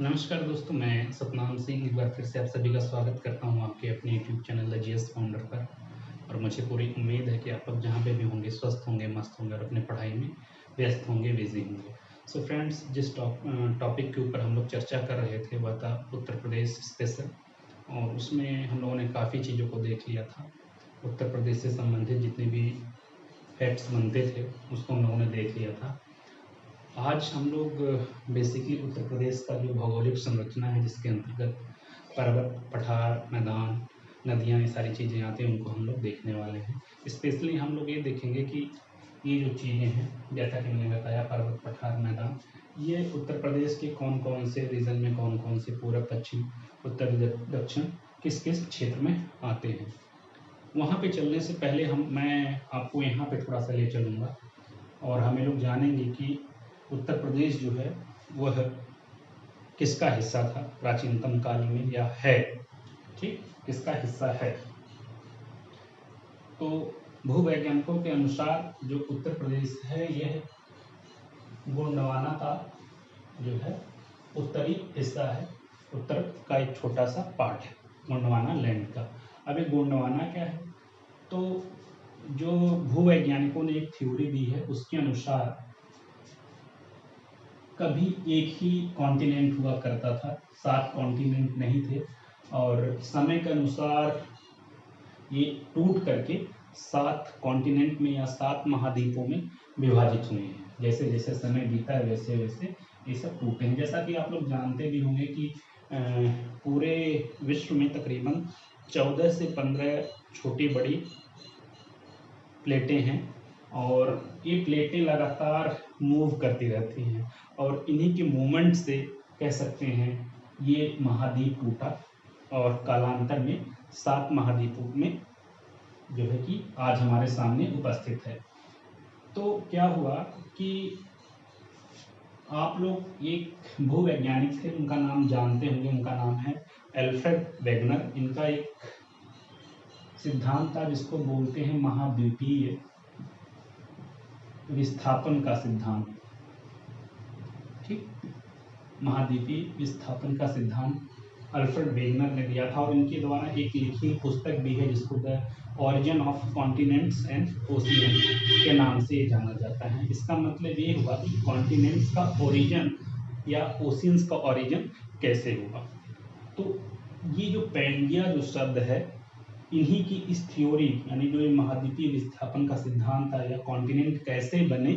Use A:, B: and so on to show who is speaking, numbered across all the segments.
A: नमस्कार दोस्तों, मैं सतनाम सिंह एक बार फिर से आप सभी का स्वागत करता हूं आपके अपने YouTube channel the GS founder पर। और मुझे पूरी उम्मीद है कि आप लोग जहां पे भी होंगे स्वस्थ होंगे, मस्त होंगे और अपने पढ़ाई में व्यस्त होंगे, बिजी होंगे। सो फ्रेंड्स, जिस टॉपिक के ऊपर हम लोग चर्चा कर रहे थे वह था उत्तर प्रदेश स्पेशल। और उसमें हम लोगों ने काफ़ी चीज़ों को देख लिया था। उत्तर प्रदेश से संबंधित जितने भी फैक्ट्स बनते थे उसको हम लोगों ने देख लिया था। आज हम लोग बेसिकली उत्तर प्रदेश का जो भौगोलिक संरचना है, जिसके अंतर्गत पर्वत, पठार, मैदान, नदियाँ, ये सारी चीज़ें आती हैं, उनको हम लोग देखने वाले हैं। स्पेशली हम लोग ये देखेंगे कि ये जो चीज़ें हैं, जैसा कि मैंने बताया, पर्वत, पठार, मैदान, ये उत्तर प्रदेश के कौन कौन से रीजन में, कौन कौन से पूर्व, पश्चिम, उत्तर, दक्षिण, किस किस क्षेत्र में आते हैं। वहाँ पे चलने से पहले मैं आपको यहाँ पे थोड़ा सा ले चलूँगा और हमें लोग जानेंगे कि उत्तर प्रदेश जो है वह किसका हिस्सा था प्राचीनतम काल में, या है, ठीक, किसका हिस्सा है। तो भूवैज्ञानिकों के अनुसार जो उत्तर प्रदेश है यह गोंडवाना का जो है उत्तरी हिस्सा है। उत्तर का एक छोटा सा पार्ट है गोंडवाना लैंड का। अब ये गोंडवाना क्या है, तो जो भूवैज्ञानिकों ने एक थ्योरी दी है उसके अनुसार कभी एक ही कॉन्टिनेंट हुआ करता था, 7 कॉन्टिनेंट नहीं थे। और समय के अनुसार ये टूट करके 7 कॉन्टिनेंट में या 7 महाद्वीपों में विभाजित हुए हैं। जैसे जैसे समय बीता है वैसे वैसे ये सब टूटे हैं। जैसा कि आप लोग जानते भी होंगे कि पूरे विश्व में तकरीबन 14 से 15 छोटी बड़ी प्लेटें हैं और ये प्लेटें लगातार मूव करती रहती हैं और इन्हीं के मूवमेंट से कह सकते हैं ये महाद्वीप टूटा और कालांतर में 7 महाद्वीपों में जो है कि आज हमारे सामने उपस्थित है। तो क्या हुआ कि आप लोग एक भूवैज्ञानिक थे, उनका नाम जानते होंगे, उनका नाम है एल्फ्रेड वेगनर। इनका एक सिद्धांत था जिसको बोलते हैं महाद्वीपीय विस्थापन का सिद्धांत, ठीक, महाद्वीपीय विस्थापन का सिद्धांत अल्फ्रेड वेगनर ने दिया था। और इनके द्वारा एक लिखी पुस्तक भी है जिसको the origin of continents and ocean के नाम से जाना जाता है। इसका मतलब ये हुआ कि कॉन्टिनेंट्स का ओरिजिन या ओशियंस का ओरिजिन कैसे हुआ। तो ये जो पैंडिया जो शब्द है, इन्हीं की इस थ्योरी, यानी जो ये महाद्वीपीय विस्थापन का सिद्धांत था या कॉन्टिनेंट कैसे बने,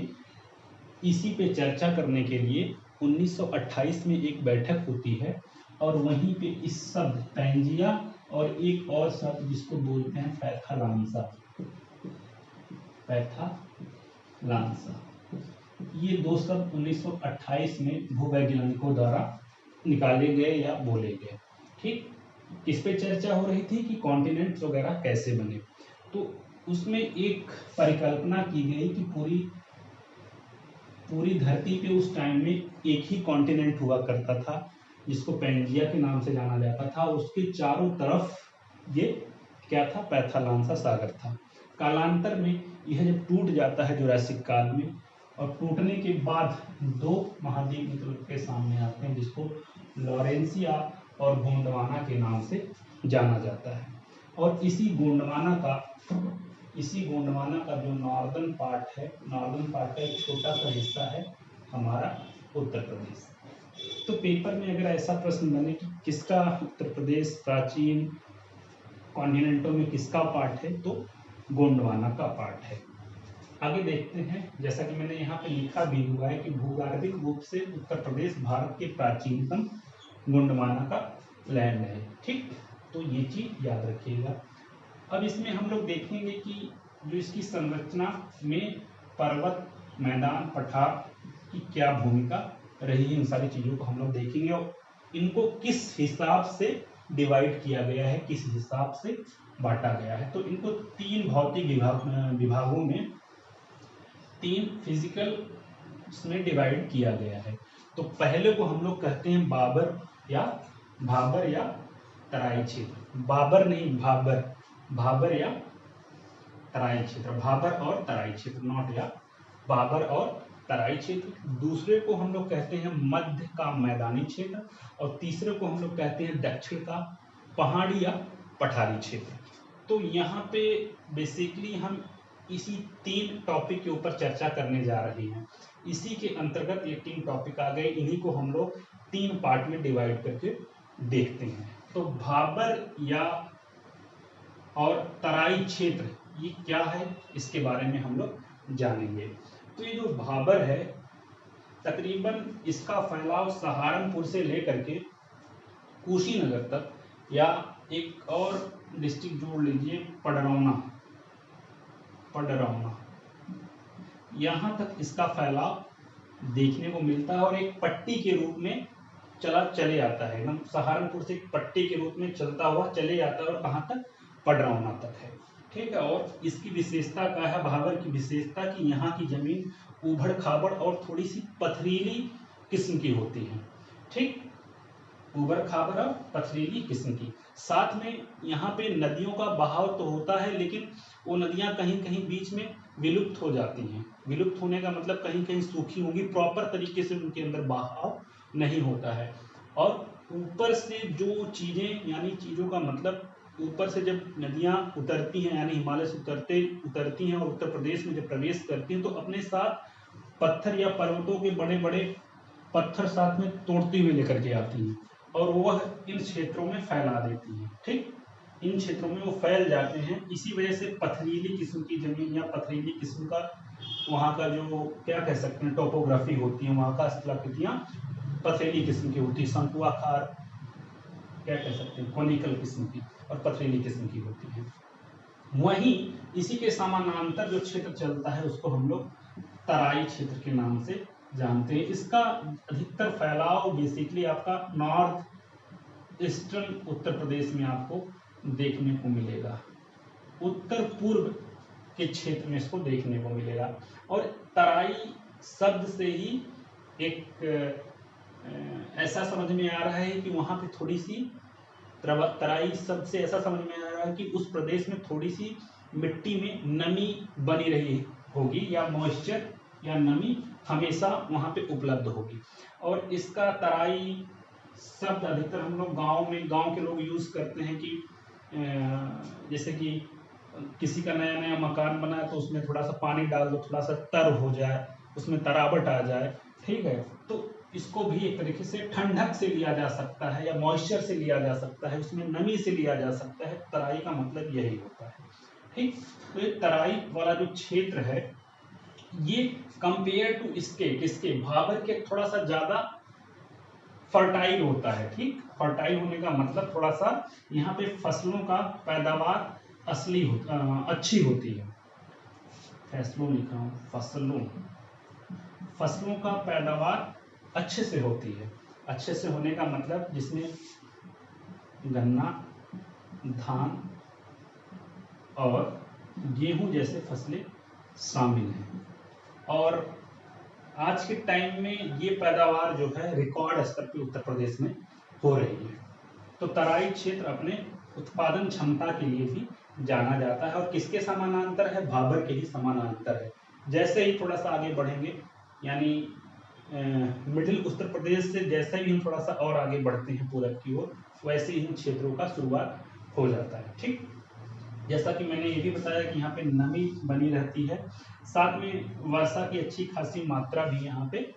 A: इसी पे चर्चा करने के लिए 1928 में एक बैठक होती है और वहीं पे इस शब्द पैंजिया और एक और शब्द जिसको बोलते हैं पैथालांसा, पैथालांसा, ये 2 शब्द 1928 में भूवैज्ञानिकों द्वारा निकाले गए या बोले गए। ठीक, किस पे चर्चा हो रही थी कि कॉन्टिनेंट्स वगैरह कैसे बने। तो उसमें एक परिकल्पना की गई कि पूरी धरती पे उस टाइम में एक ही कॉन्टिनेंट हुआ करता था जिसको पैंजिया के नाम से जाना जाता था। उसके चारों तरफ ये क्या था, पैथालांसा सागर था। कालांतर में यह जब टूट जाता है जुरासिक काल में, और टूटने के बाद 2 महाद्वीप मतलब के सामने आते हैं जिसको लॉरेंसिया और गोंडवाना के नाम से जाना जाता है। और इसी गोंडवाना का जो नॉर्दर्न पार्ट है, नॉर्दर्न पार्ट का एक छोटा सा हिस्सा है हमारा उत्तर प्रदेश। तो पेपर में अगर ऐसा प्रश्न बने कि किसका उत्तर प्रदेश प्राचीन कॉन्टिनेंटों में किसका पार्ट है, तो गोंडवाना का पार्ट है। आगे देखते हैं, जैसा कि मैंने यहाँ पे लिखा भी हुआ है कि भूगर्भिक रूप से उत्तर प्रदेश भारत के प्राचीनतम गोंडवाना का लैंड है। ठीक, तो ये चीज याद रखिएगा। अब इसमें हम लोग देखेंगे कि जो इसकी संरचना में पर्वत, मैदान, पठार की क्या भूमिका रही है, इन सारी चीजों को हम लोग देखेंगे और इनको किस हिसाब से डिवाइड किया गया है, किस हिसाब से बांटा गया है। तो इनको 3 भौतिक विभागों में, 3 फिजिकल में डिवाइड किया गया है। तो पहले को हम लोग कहते हैं भाबर या तराई क्षेत्र। बाबर नहीं, भाबर या तराई क्षेत्र, भाबर और तराई क्षेत्र, नॉट या, भाबर और तराई क्षेत्र, दूसरे को हम लोग कहते हैं मध्य का मैदानी क्षेत्र, और तीसरे को हम लोग कहते हैं दक्षिण का पहाड़ी या पठारी क्षेत्र। तो यहाँ पे बेसिकली हम इसी 3 टॉपिक के ऊपर चर्चा करने जा रहे हैं। इसी के अंतर्गत ये 3 टॉपिक आ गए, इन्हीं को हम लोग 3 पार्ट में डिवाइड करके देखते हैं। तो भाबर या और तराई क्षेत्र ये क्या है, इसके बारे में हम लोग जानेंगे। तो ये जो भाबर है, तकरीबन इसका फैलाव सहारनपुर से लेकर के कुशीनगर तक, या एक और डिस्ट्रिक्ट जोड़ लीजिए पडरौना, यहाँ तक इसका फैलाव देखने को मिलता है, और एक पट्टी के रूप में चले आता है। एकदम सहारनपुर से एक पट्टी के रूप में चलता हुआ चले जाता है, और कहाँ तक, पडरौना तक है। ठीक है। और इसकी विशेषता क्या है, भाबर की विशेषता कि यहाँ की जमीन उबड़ खाबड़ और थोड़ी सी पथरीली किस्म की होती है। ठीक, उबड़ खाबड़ और पथरीली किस्म की। साथ में यहाँ पे नदियों का बहाव तो होता है, लेकिन वो नदियाँ कहीं कहीं बीच में विलुप्त हो जाती हैं। विलुप्त होने का मतलब कहीं कहीं सूखी होंगी, प्रॉपर तरीके से उनके अंदर बहाव नहीं होता है। और ऊपर से जो चीज़ें, यानी चीज़ों का मतलब ऊपर से जब नदियाँ उतरती हैं, यानी हिमालय से उतरती हैं और उत्तर प्रदेश में जब प्रवेश करती हैं, तो अपने साथ पत्थर या पर्वतों के बड़े बड़े पत्थर साथ में तोड़ती हुई लेकर के आती हैं, और वह इन क्षेत्रों में फैला देती हैं। ठीक, इन क्षेत्रों में वो फैल जाते हैं। इसी वजह से पथरीली किस्म की जमीन या पथरीली किस्म का वहाँ का जो क्या कह सकते हैं टोपोग्राफी होती है, वहाँ का स्थलाकृतियाँ पथरीली किस्म की होती है, शंकुआकार क्या कह सकते हैं, कोनिकल किस्म की और पथरीली किस्म की होती है। वहीं इसी के समानांतर जो क्षेत्र चलता है उसको हम लोग तराई क्षेत्र के नाम से जानते हैं। इसका अधिकतर फैलाव बेसिकली आपका नॉर्थ ईस्टर्न उत्तर प्रदेश में आपको देखने को मिलेगा, उत्तर पूर्व के क्षेत्र में इसको देखने को मिलेगा। और तराई शब्द से ही एक ऐसा समझ में आ रहा है कि वहाँ पे थोड़ी सी तराई शब्द से ऐसा समझ में आ रहा है कि उस प्रदेश में थोड़ी सी मिट्टी में नमी बनी रही होगी, या मॉइस्चर या नमी हमेशा वहाँ पे उपलब्ध होगी। और इसका तराई शब्द अधिकतर हम लोग गांव के लोग यूज़ करते हैं कि जैसे कि किसी का नया नया मकान बना है तो उसमें थोड़ा सा पानी डाल दो, थोड़ा सा तर हो जाए, उसमें तरावट आ जाए। ठीक है, तो इसको भी एक तरीके से ठंडक से लिया जा सकता है, या मॉइस्चर से लिया जा सकता है, उसमें नमी से लिया जा सकता है। तराई का मतलब यही होता है। ठीक, तो ये तराई वाला जो क्षेत्र है ये कंपेयर टू किसके भाबर के थोड़ा सा ज्यादा फर्टाइल होता है। ठीक, फर्टाइल होने का मतलब थोड़ा सा यहाँ पे फसलों का पैदावार अच्छी होती है। फसलों लिख रहा हूँ, फसलों का पैदावार अच्छे से होती है। अच्छे से होने का मतलब जिसमें गन्ना, धान और गेहूं जैसे फसलें शामिल हैं। और आज के टाइम में ये पैदावार जो है रिकॉर्ड स्तर पे उत्तर प्रदेश में हो रही है। तो तराई क्षेत्र अपने उत्पादन क्षमता के लिए भी जाना जाता है, और किसके समानांतर है, भाबर के ही समानांतर है। जैसे ही थोड़ा सा आगे बढ़ेंगे, यानी मिडिल उत्तर प्रदेश से जैसे ही हम थोड़ा सा और आगे बढ़ते हैं पूरब की ओर, वैसे इन क्षेत्रों का शुरुआत हो जाता है। ठीक, जैसा कि मैंने ये भी बताया कि यहाँ पे नमी बनी रहती है, साथ में वर्षा की अच्छी खासी मात्रा भी यहाँ पे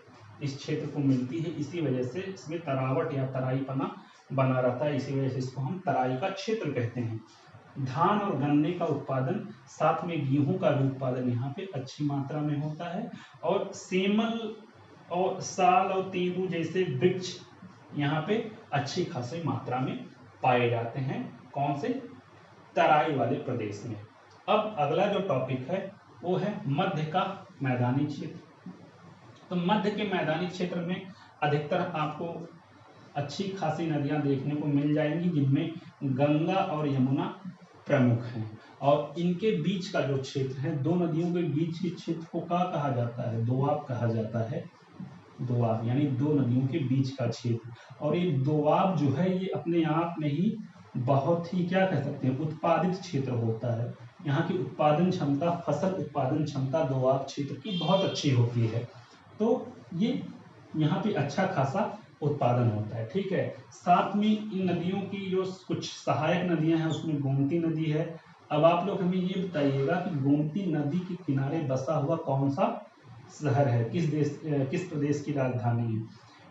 A: इस क्षेत्र को मिलती है। इसी वजह से इसमें तरावट या तराईपना बना रहता है, इसी वजह से इसको हम तराई का क्षेत्र कहते हैं। धान और गन्ने का उत्पादन, साथ में गेहूं का भी उत्पादन यहाँ पे अच्छी मात्रा में होता है। और सेमल और साल और तेंदू जैसे वृक्ष यहाँ पे अच्छी खासी मात्रा में पाए जाते हैं। कौन से, तराई वाले प्रदेश में। अब अगला जो टॉपिक है वो है मध्य का मैदानी क्षेत्र। तो मध्य के मैदानी क्षेत्र में अधिकतर आपको अच्छी खासी नदियां देखने को मिल जाएंगी, जिनमें गंगा और यमुना प्रमुख हैं। और इनके बीच का जो क्षेत्र है, दो नदियों के बीच के क्षेत्र को क्या कहा जाता है, दोआब कहा जाता है। दोआब यानी दो नदियों के बीच का क्षेत्र। और ये दोआब जो है ये अपने आप में ही बहुत ही क्या कह सकते हैं उत्पादित क्षेत्र होता है। यहाँ की उत्पादन क्षमता, फसल उत्पादन क्षमता दोआब क्षेत्र की बहुत अच्छी होती है। तो ये यहाँ पे अच्छा खासा उत्पादन होता है। ठीक है, साथ में इन नदियों की जो कुछ सहायक नदियां हैं उसमें गोमती नदी है। अब आप लोग हमें ये बताइएगा कि गोमती नदी के किनारे बसा हुआ कौन सा शहर है, किस प्रदेश की राजधानी है।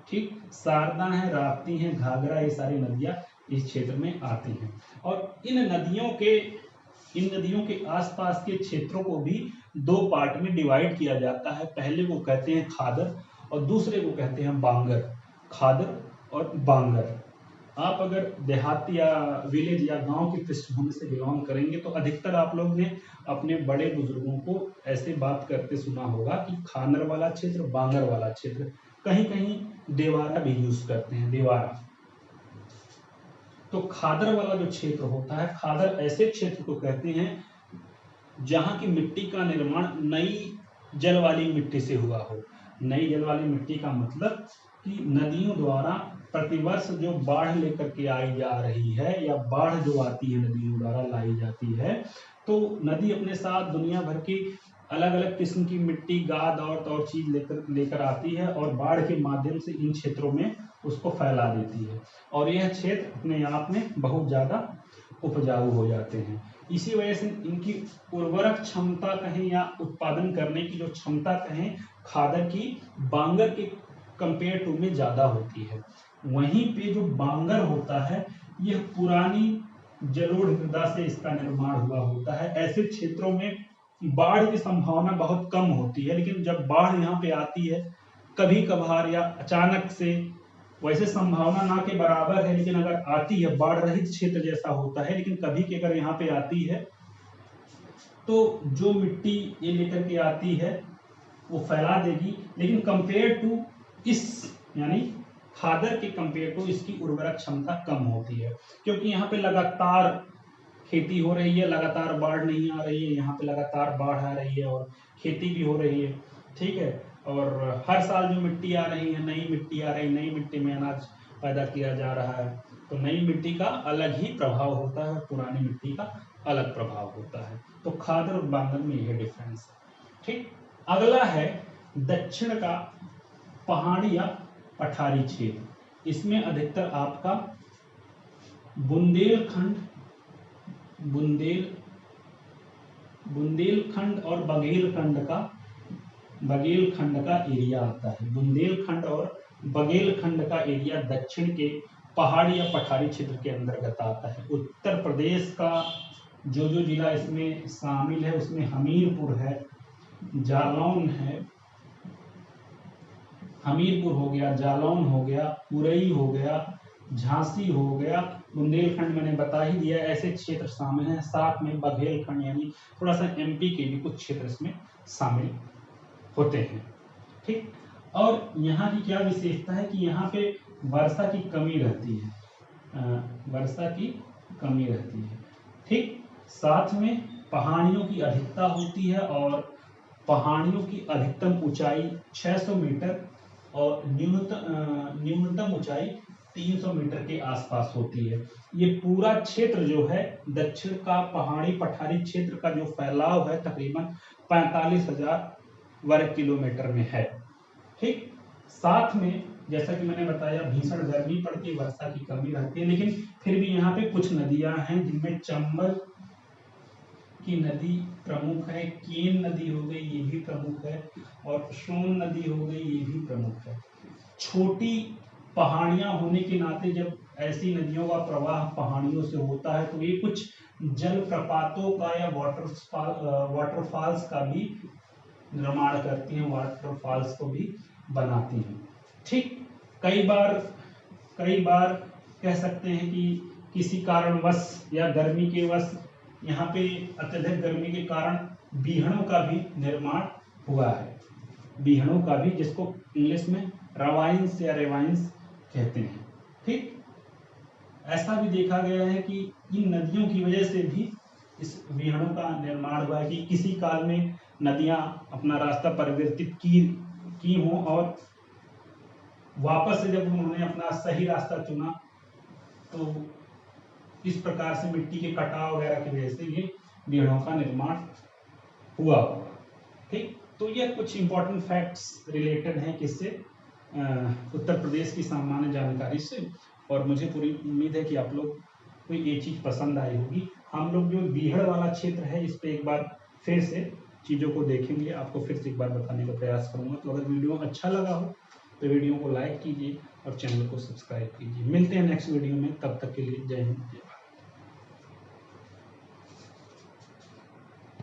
A: ठीक, शारदा है, राप्ती है, घाघरा, ये सारी नदियां इस क्षेत्र में आती हैं। और इन नदियों के आसपास के क्षेत्रों को भी दो पार्ट में डिवाइड किया जाता है। पहले को कहते हैं खादर और दूसरे को कहते हैं बांगर। खादर और बांगर। आप अगर देहात या विलेज या गांव की पृष्ठभूमि से बिलोंग करेंगे तो अधिकतर आप लोग ने अपने बड़े बुजुर्गों को ऐसे बात करते सुना होगा कि खानर वाला क्षेत्र, बांगर वाला क्षेत्र, कहीं कहीं देवारा भी यूज करते हैं, देवारा। तो खादर वाला जो क्षेत्र होता है, खादर ऐसे क्षेत्र को कहते हैं जहां की मिट्टी का निर्माण नई जल वाली मिट्टी से हुआ हो। नई जल वाली मिट्टी का मतलब कि नदियों द्वारा प्रतिवर्ष जो बाढ़ लेकर के आई जा रही है या बाढ़ जो आती है नदियों द्वारा लाई जाती है, तो नदी अपने साथ दुनिया भर की अलग अलग किस्म की मिट्टी, गाद और चीज लेकर आती है और बाढ़ के माध्यम से इन क्षेत्रों में उसको फैला देती है और यह क्षेत्र अपने आप में बहुत ज्यादा उपजाऊ हो जाते हैं। इसी वजह से इनकी उर्वरक क्षमता कहें या उत्पादन करने की जो क्षमता कहें, खादर की बांगर के कंपेयर टू में ज्यादा होती है। वहीं पे जो बांगर होता है यह पुरानी जलोढ़ मृदा से इसका निर्माण हुआ होता है। ऐसे क्षेत्रों में बाढ़ की संभावना बहुत कम होती है, लेकिन जब बाढ़ यहाँ पे आती है कभी कभार या अचानक से, वैसे संभावना ना के बराबर है, लेकिन अगर आती है, बाढ़ रहित क्षेत्र जैसा होता है, लेकिन कभी की अगर यहाँ पे आती है तो जो मिट्टी ये लेकर के आती है वो फैला देगी, लेकिन कंपेयर टू इस यानी खादर के कंपेयर टू इसकी उर्वरक क्षमता कम होती है, क्योंकि यहाँ पे लगातार खेती हो रही है, लगातार बाढ़ नहीं आ रही है, यहाँ पे लगातार बाढ़ आ रही है और खेती भी हो रही है। ठीक है, और हर साल जो मिट्टी आ रही है, नई मिट्टी आ रही है, नई मिट्टी में अनाज पैदा किया जा रहा है, तो नई मिट्टी का अलग ही प्रभाव होता है और पुरानी मिट्टी का अलग प्रभाव होता है। तो खादर और बांगर में यह डिफरेंस है। ठीक, अगला है दक्षिण का पहाड़ी या पठारी क्षेत्र। इसमें अधिकतर आपका बुंदेलखंड और बघेलखंड का एरिया आता है। बुंदेलखंड और बघेलखंड का एरिया दक्षिण के पहाड़ी या पठारी क्षेत्र के अंतर्गत आता है। उत्तर प्रदेश का जो जो जिला इसमें शामिल है उसमें हमीरपुर है, जालौन है, हमीरपुर हो गया, जालौन हो गया, उरई हो गया, झांसी हो गया, बुंदेलखंड मैंने बता ही दिया, ऐसे क्षेत्र शामिल हैं। साथ में बघेलखंड यानी थोड़ा सा एमपी के भी कुछ क्षेत्र इसमें शामिल होते हैं। ठीक, और यहाँ की क्या विशेषता है कि यहाँ पे वर्षा की कमी रहती है, वर्षा की कमी रहती है। ठीक, साथ में पहाड़ियों की अधिकता होती है और पहाड़ियों की अधिकतम ऊंचाई 600 मीटर और न्यूनतम ऊंचाई 300 मीटर के आसपास होती है। ये पूरा क्षेत्र जो है दक्षिण का पहाड़ी पठारी क्षेत्र का जो फैलाव है तकरीबन 45,000 वर्ग किलोमीटर में है। ठीक, साथ में जैसा कि मैंने बताया भीषण गर्मी पड़ती है, वर्षा की कमी रहती है, लेकिन फिर भी यहाँ पे कुछ नदियां हैं जिनमें चंबल की नदी प्रमुख है, केन नदी हो गई ये भी प्रमुख है, और सोन नदी हो गई ये भी प्रमुख है। छोटी पहाड़ियां होने के नाते जब ऐसी नदियों का प्रवाह पहाड़ियों से होता है तो ये कुछ जल प्रपातों का या वाटरफॉल्स का भी निर्माण करती हैं, वाटरफॉल्स को भी बनाती हैं। ठीक, कई बार कह सकते हैं कि किसी कारणवश या गर्मी के वश यहाँ पे अत्यधिक गर्मी के कारण बीहड़ों का भी निर्माण हुआ है, बीहड़ों का भी, जिसको इंग्लिश में रवाइंस या रेवाइंस कहते हैं। ठीक, ऐसा भी देखा गया है कि इन नदियों की वजह से भी इस बीहड़ों का निर्माण हुआ है कि किसी काल में नदियां अपना रास्ता परिवर्तित की हों और वापस से जब उन्होंने अपना सही रास्ता चुना तो इस प्रकार से मिट्टी के कटाव वगैरह की वजह से ये बीहड़ों का निर्माण हुआ होगा। ठीक, तो ये कुछ इम्पोर्टेंट फैक्ट्स रिलेटेड हैं किससे, उत्तर प्रदेश की सामान्य जानकारी से। और मुझे पूरी उम्मीद है कि आप लोग को ये चीज़ पसंद आई होगी। हम लोग जो बीहड़ वाला क्षेत्र है इस पे एक बार फिर से चीज़ों को देखेंगे, आपको फिर से एक बार बताने का प्रयास करूँगा। तो अगर वीडियो अच्छा लगा हो तो वीडियो को लाइक कीजिए और चैनल को सब्सक्राइब कीजिए। मिलते हैं नेक्स्ट वीडियो में, तब तक के लिए जय हिंद।